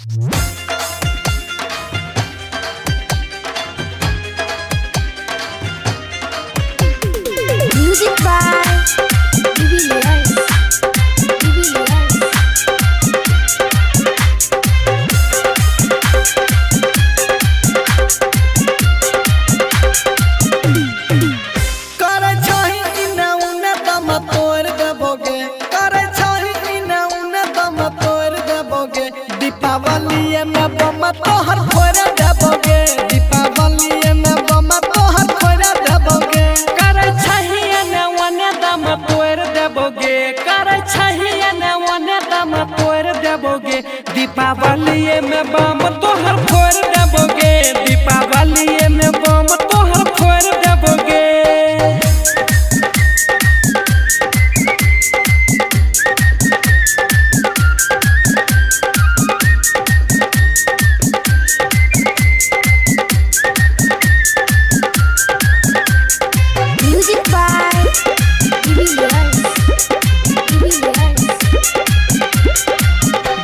Music by Bibi Leal. Bibi Leal. करे छही इने उने दम तोड़ देबोगे, करे छही इने उने दम तोड़ देबोगे, दीपावली में बम तोहर फोड़ देबोगे, दीपावली में बम तोहर फोड़ देबोगे, करे छही ने उने दम तोड़ देबोगे, करे छही ने उने दम तोड़ देबोगे, दीपावली में बम तोहर फोड़ देबोगे, दीपावली में बम तोहर फोड़ देबोगे। Music by Bibi Leal. Bibi Leal.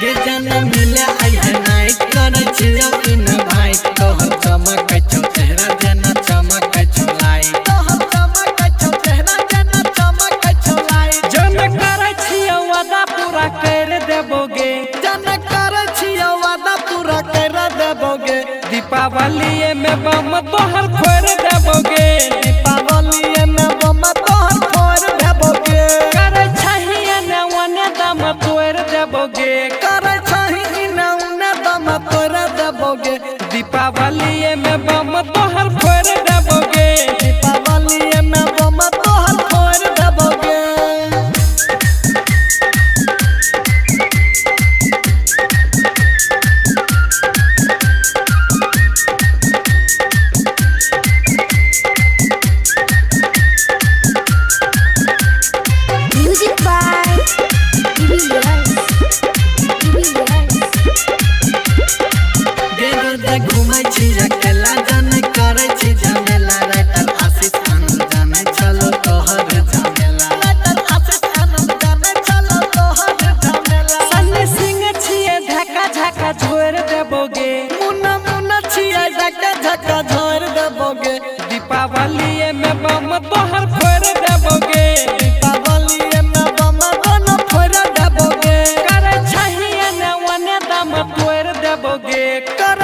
गे जना मिले आई है नाइट करे छियो इन भाई, तोहर चमक छो चेहरा जना चमक छो लाई, तोहर चमक छो चेहरा जना चमक छो लाई, जन करे छियो वादा पूरा कर देबोगे, जन करे छियो वादा पूरा कर देबोगे, दीपावली में बम तोहर फोड़ देबोगे, दीपावली में बम तोहर फोड़ देबोगे, करे छही ने उने दम तोड़ देबोगे, करे छही इने उने दम तोड़ देबोगे, दीपावली में बम तोहर फोड़ देबोगे। दीपावली में बम तोहर फोड़ देबोगे। Music by Bibi Leal. Bibi Leal. गेरो दे घुमै छी अकेला जाने करे छी झमेला, राइटर आशीष आनंद जाने चलो तोहर झमेला, राइटर आशीष आनंद जाने चलो तोहर झमेला, सन्नी सिंह छिए धक्का झक्का छोड़ देबोगे, मुन्ना मुन्ना छिए झका झका झोर देबोगे, दीपावली में बम तोहर फोड़ देबोगे, दीपावली में बम दोनों फोड़ देबोगे, करे छही ने उने दम तोड़ देबोगे, करे